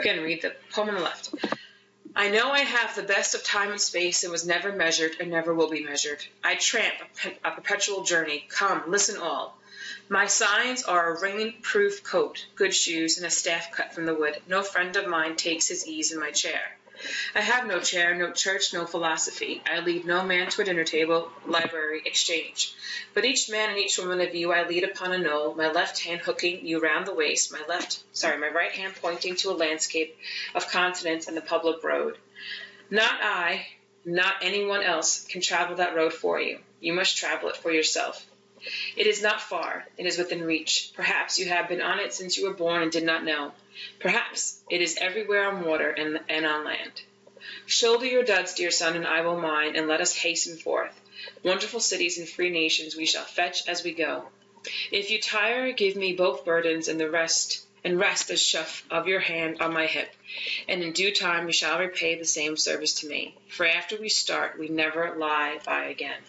Again, read the poem on the left. I know I have the best of time and space and was never measured and never will be measured. I tramp a perpetual journey. Come, listen all. My signs are a rain-proof coat, good shoes, and a staff cut from the wood. No friend of mine takes his ease in my chair. I have no chair, no church, no philosophy. I lead no man to a dinner table, library, exchange. But each man and each woman of you I lead upon a knoll, my left hand hooking you round the waist, my right hand pointing to a landscape of continents and the public road. Not I, not anyone else can travel that road for you. You must travel it for yourself. It is not far. It is within reach. Perhaps you have been on it since you were born and did not know. Perhaps it is everywhere on water and on land. Shoulder your duds, dear son, and I will mine, and let us hasten forth. Wonderful cities and free nations we shall fetch as we go. If you tire, give me both burdens and rest the shuff of your hand on my hip, and in due time you shall repay the same service to me. For after we start, we never lie by again.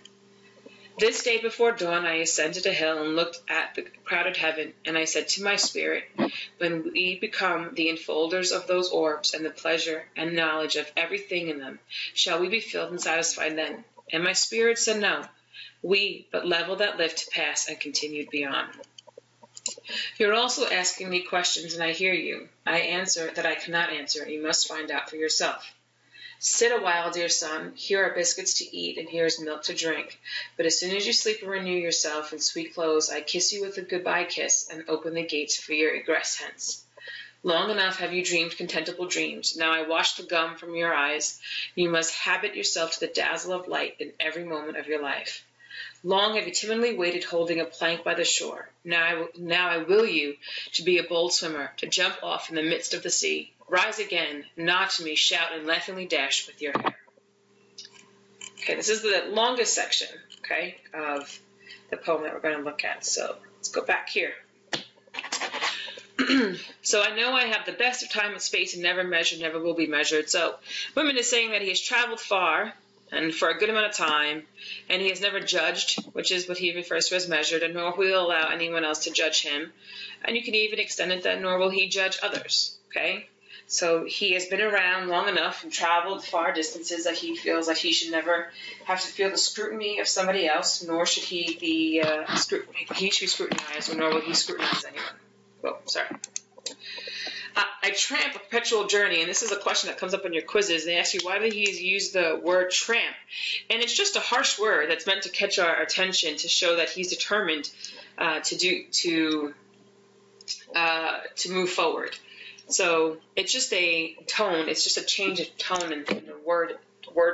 This day before dawn I ascended a hill and looked at the crowded heaven, and I said to my spirit, when we become the enfolders of those orbs and the pleasure and knowledge of everything in them, shall we be filled and satisfied then? And my spirit said no, we but level that lift to pass and continued beyond. You're also asking me questions, and I hear you. I answer that I cannot answer. You must find out for yourself. Sit a while, dear son. Here are biscuits to eat, and here is milk to drink. But as soon as you sleep and renew yourself in sweet clothes, I kiss you with a goodbye kiss, and open the gates for your egress hence. Long enough have you dreamed contemptible dreams. Now I wash the gum from your eyes. You must habit yourself to the dazzle of light in every moment of your life. Long have you timidly waited holding a plank by the shore. Now I will you to be a bold swimmer, to jump off in the midst of the sea. Rise again, nod to me, shout, and laughingly dash with your hair. Okay, this is the longest section, okay, of the poem that we're going to look at. So let's go back here. So I know I have the best of time and space and never measured, never will be measured. So Whitman is saying that he has traveled far and for a good amount of time, and he has never judged, which is what he refers to as measured, and nor will he allow anyone else to judge him. And you can even extend it that nor will he judge others, okay? So he has been around long enough and traveled far distances that he feels like he should never have to feel the scrutiny of somebody else, nor should he be scrutinized, nor will he scrutinize anyone. Oh, sorry. I tramp a perpetual journey, and this is a question that comes up in your quizzes. They ask you, why did he use the word tramp? And it's just a harsh word that's meant to catch our attention to show that he's determined to move forward. So it's just a tone. It's just a change of tone in the word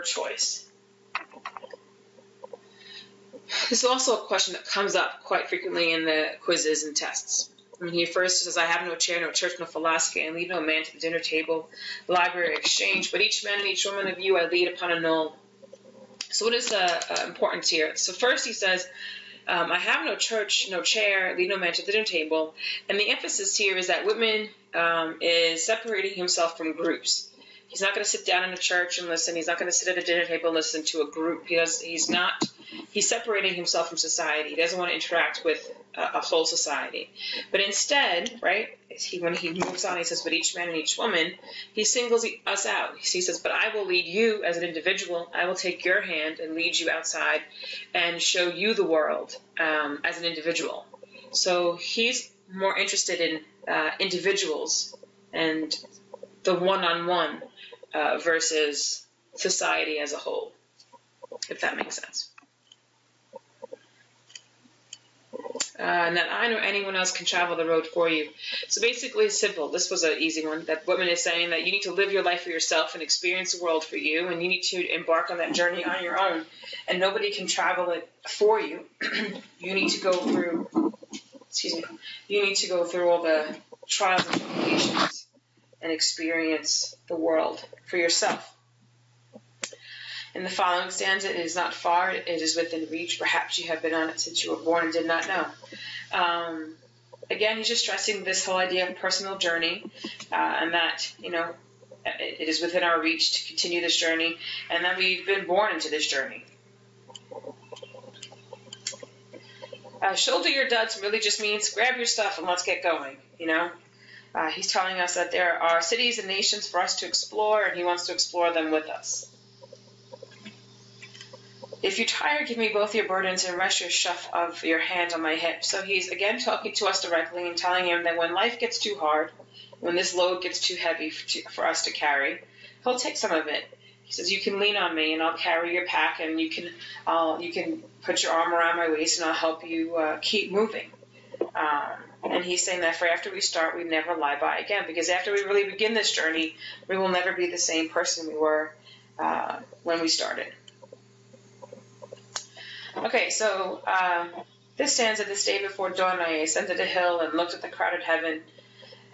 choice. This is also a question that comes up quite frequently in the quizzes and tests. When he first says, I have no chair, no church, no philosophy, and lead no man to the dinner table, library, exchange, but each man and each woman of you I lead upon a knoll. So what is the importance here? So first he says, I have no church, no chair, lead no man to the dinner table. And the emphasis here is that Whitman is separating himself from groups. He's not going to sit down in a church and listen. He's not going to sit at a dinner table and listen to a group. He's separating himself from society. He doesn't want to interact with a whole society. But instead, right, when he moves on, he says, but each man and each woman, he singles us out. He says, but I will lead you as an individual. I will take your hand and lead you outside and show you the world as an individual. So he's more interested in individuals and the one-on-one versus society as a whole, if that makes sense. And that I nor anyone else can travel the road for you. So basically it's simple. This was an easy one. That Whitman is saying that you need to live your life for yourself and experience the world for you, and you need to embark on that journey on your own, and nobody can travel it for you. You need to go through all the trials and tribulations and experience the world for yourself. In the following stanza, it is not far, it is within reach. Perhaps you have been on it since you were born and did not know. Again, he's just stressing this whole idea of personal journey, and that, it is within our reach to continue this journey, and that we've been born into this journey. Shoulder your duds really just means grab your stuff and let's get going, He's telling us that there are cities and nations for us to explore, and he wants to explore them with us. If you're tired, give me both your burdens and rest your sheath of your hand on my hip. So he's again talking to us directly and telling him that when life gets too hard, when this load gets too heavy for us to carry, he'll take some of it. He says, you can lean on me and I'll carry your pack, and you can put your arm around my waist and I'll help you keep moving. And he's saying that for after we start, we never lie by again, because after we really begin this journey, we will never be the same person we were when we started. Okay, so this stanza, this day before dawn, I ascended a hill and looked at the crowded heaven,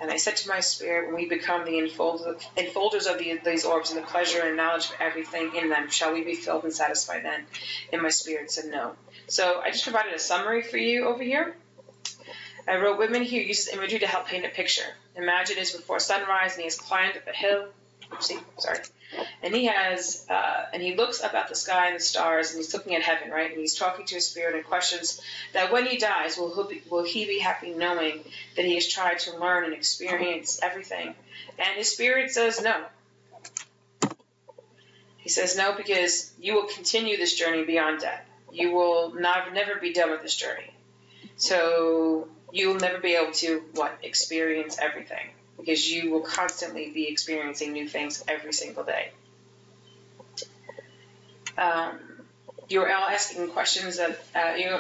and I said to my spirit, when we become the enfolders of these orbs and the pleasure and knowledge of everything in them, shall we be filled and satisfied then? And my spirit said no. So I just provided a summary for you over here. I wrote, Whitman here uses imagery to help paint a picture. Imagine it is before sunrise and he has climbed up a hill. And he looks up at the sky and the stars, and he's looking at heaven, right? And he's talking to his spirit and questions that when he dies, will he be happy knowing that he has tried to learn and experience everything? And his spirit says no. He says no because you will continue this journey beyond death. You will never be done with this journey. So you will never be able to, experience everything, because you will constantly be experiencing new things every single day. You are all asking questions that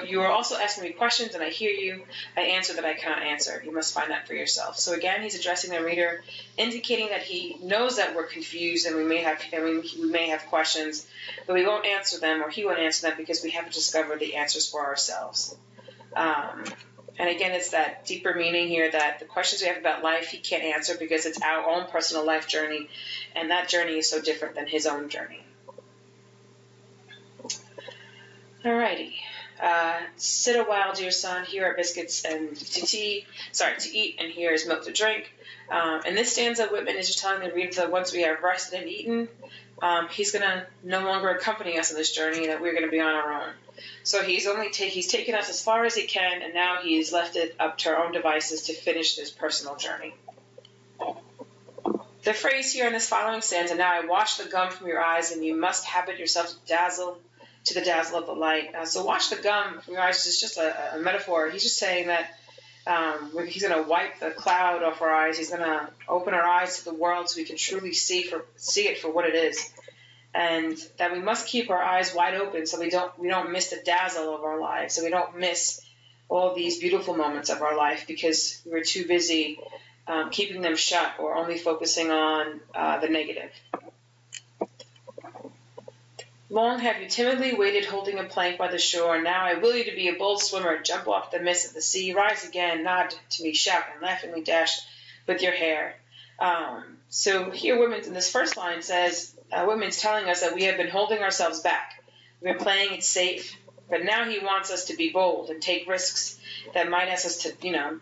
you are also asking me questions, and I hear you. I answer that I cannot answer. You must find that for yourself. So again, he's addressing the reader, indicating that he knows that we're confused and we may have questions, but we won't answer them, or he won't answer them, because we haven't discovered the answers for ourselves. And again, it's that deeper meaning here that the questions we have about life, he can't answer because it's our own personal life journey, and that journey is so different than his own journey. Alrighty. Sit a while, dear son. Here are biscuits and to eat, and here is milk to drink. In this stanza, Whitman is just telling the reader that once we have rested and eaten, he's going to no longer accompany us on this journey, that we're going to be on our own. So he's taken us as far as he can, and now he's left it up to our own devices to finish this personal journey. The phrase here in this following stanza, now I wash the gum from your eyes, and you must habit yourself to the dazzle of the light. So wash the gum from your eyes is just a metaphor. He's just saying that he's going to wipe the cloud off our eyes. He's going to open our eyes to the world so we can truly see it for what it is. And that we must keep our eyes wide open so we don't miss the dazzle of our lives, so we don't miss all these beautiful moments of our life because we're too busy keeping them shut or only focusing on the negative. Long have you timidly waited holding a plank by the shore. Now I will you to be a bold swimmer, jump off the mist of the sea, rise again, nod to me, shout, and laughingly dash with your hair. So here Whitman in this first line says, Whitman's telling us that we have been holding ourselves back. We've been playing it safe, but now he wants us to be bold and take risks that might ask us to,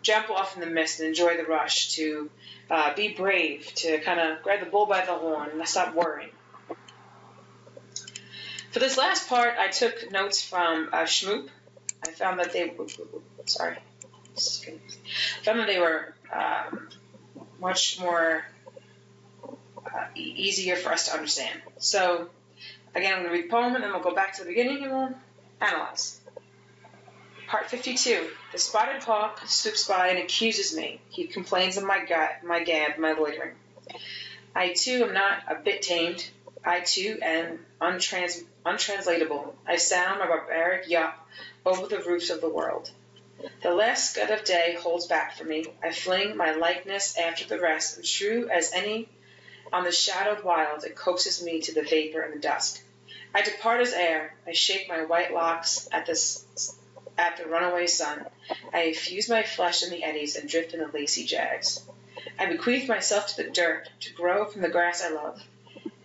jump off in the mist and enjoy the rush, to be brave, to kind of grab the bull by the horn and stop worrying. For this last part, I took notes from Shmoop. I found that they were much more easier for us to understand. So, again, I'm going to read the poem, and then we'll go back to the beginning, and we'll analyze. Part 52. The spotted hawk swoops by and accuses me. He complains of my gab, my loitering. I, too, am not a bit tamed. I, too, am untranslatable. I sound my barbaric yap over the roofs of the world. The last scud of day holds back for me. I fling my likeness after the rest, and true as any on the shadowed wilds, it coaxes me to the vapor and the dust. I depart as air. I shake my white locks at the runaway sun. I fuse my flesh in the eddies and drift in the lacy jags. I bequeath myself to the dirt, to grow from the grass I love.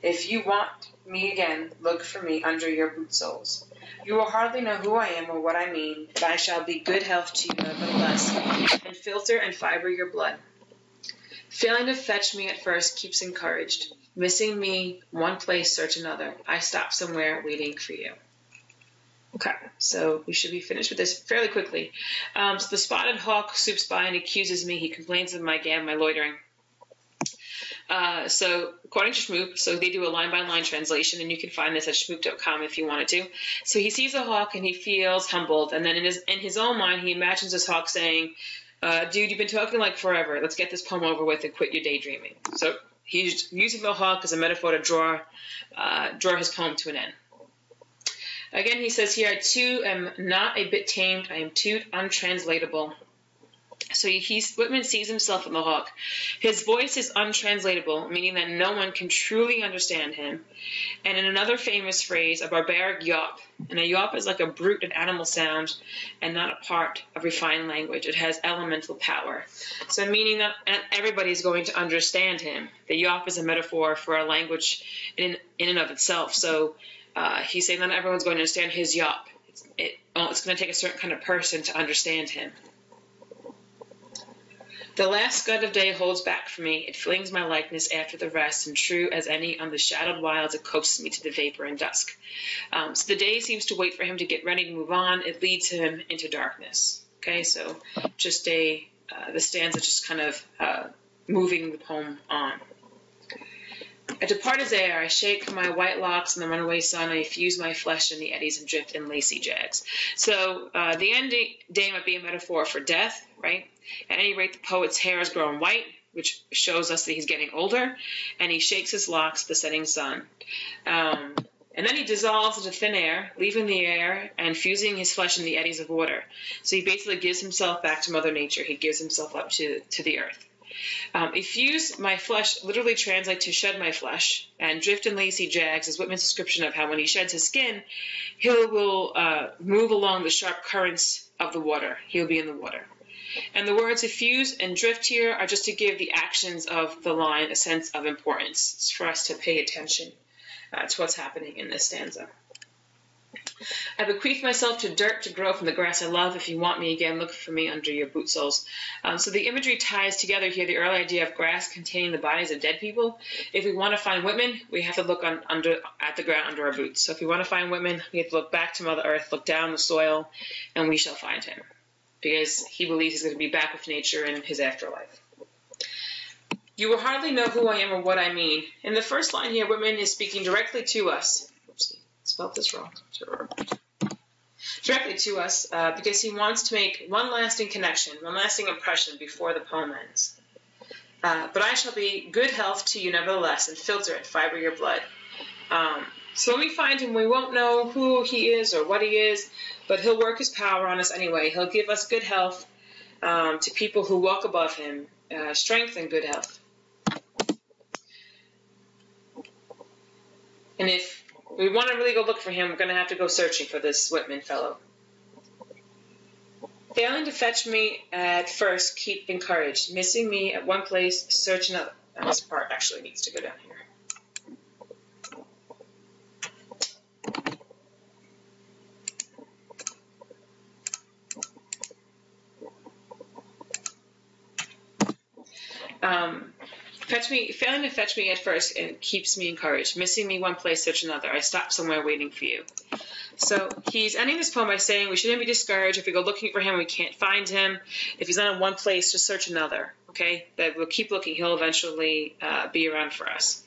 If you want me again, look for me under your boot soles. You will hardly know who I am or what I mean, but I shall be good health to you nevertheless, and filter and fiber your blood. Failing to fetch me at first keeps encouraged. Missing me one place, search another. I stop somewhere waiting for you. Okay, so we should be finished with this fairly quickly. So the spotted hawk swoops by and accuses me. He complains of my gab, my loitering. So according to Shmoop, so they do a line-by-line translation, and you can find this at shmoop.com if you wanted to. So he sees a hawk and he feels humbled, and then in his own mind he imagines this hawk saying, dude, you've been talking like forever. Let's get this poem over with and quit your daydreaming. So he's using the hawk as a metaphor to draw his poem to an end. Again, he says here, I too am not a bit tamed. I am too untranslatable. So Whitman sees himself in the hawk. His voice is untranslatable, meaning that no one can truly understand him. And in another famous phrase, a barbaric yawp. And a yawp is like a brute and animal sound and not a part of refined language. It has elemental power. So meaning that everybody's going to understand him. The yawp is a metaphor for a language in and of itself. So he's saying not everyone's going to understand his yawp. It's going to take a certain kind of person to understand him. The last scud of day holds back for me. It flings my likeness after the rest, and true as any on the shadowed wilds, it coaxes me to the vapor and dusk. So the day seems to wait for him to get ready to move on. It leads him into darkness. Okay, so just the stanza just kind of moving the poem on. I depart as air, I shake my white locks in the runaway sun, I fuse my flesh in the eddies and drift in lacy jags. So the end day might be a metaphor for death, right? At any rate, the poet's hair has grown white, which shows us that he's getting older, and he shakes his locks at the setting sun. And then he dissolves into thin air, leaving the air and fusing his flesh in the eddies of water. So he basically gives himself back to Mother Nature. He gives himself up to the earth. Effuse my flesh literally translates to shed my flesh, and drift in lacy jags is Whitman's description of how when he sheds his skin, he will move along the sharp currents of the water. He'll be in the water. And the words effuse and drift here are just to give the actions of the line a sense of importance. It's for us to pay attention to what's happening in this stanza. I bequeath myself to dirt to grow from the grass I love. If you want me again, look for me under your boot soles. So the imagery ties together here the early idea of grass containing the bodies of dead people. If we want to find Whitman, we have to look at the ground under our boots. So if we want to find Whitman, we have to look back to Mother Earth, look down the soil, and we shall find him. Because he believes he's going to be back with nature in his afterlife. You will hardly know who I am or what I mean. In the first line here, Whitman is speaking directly to us. Oopsie, spelled this wrong. Directly to us because he wants to make one lasting connection, one lasting impression before the poem ends. But I shall be good health to you nevertheless and filter and fiber your blood. So when we find him, we won't know who he is or what he is, but he'll work his power on us anyway. He'll give us good health to people who walk above him, strength and good health. And if we want to really go look for him, we're going to have to go searching for this Whitman fellow. Failing to fetch me at first, keep encouraged. Missing me at one place, search another. And this part actually needs to go down here. Failing to fetch me at first, and keeps me encouraged. Missing me one place, search another. I stop somewhere waiting for you. So he's ending this poem by saying we shouldn't be discouraged if we go looking for him and we can't find him. If he's not in one place, just search another. Okay, that we'll keep looking. He'll eventually be around for us.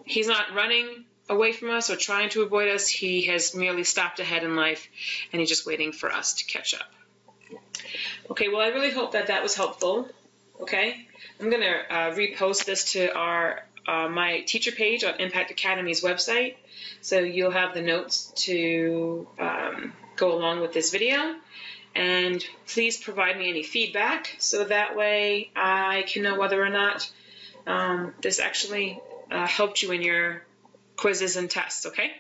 He's not running away from us or trying to avoid us. He has merely stopped ahead in life, and he's just waiting for us to catch up. Okay, well, I really hope that was helpful. Okay, I'm going to repost this to my teacher page on Impact Academy's website, so you'll have the notes to go along with this video. And please provide me any feedback so that way I can know whether or not this actually helped you in your quizzes and tests, okay?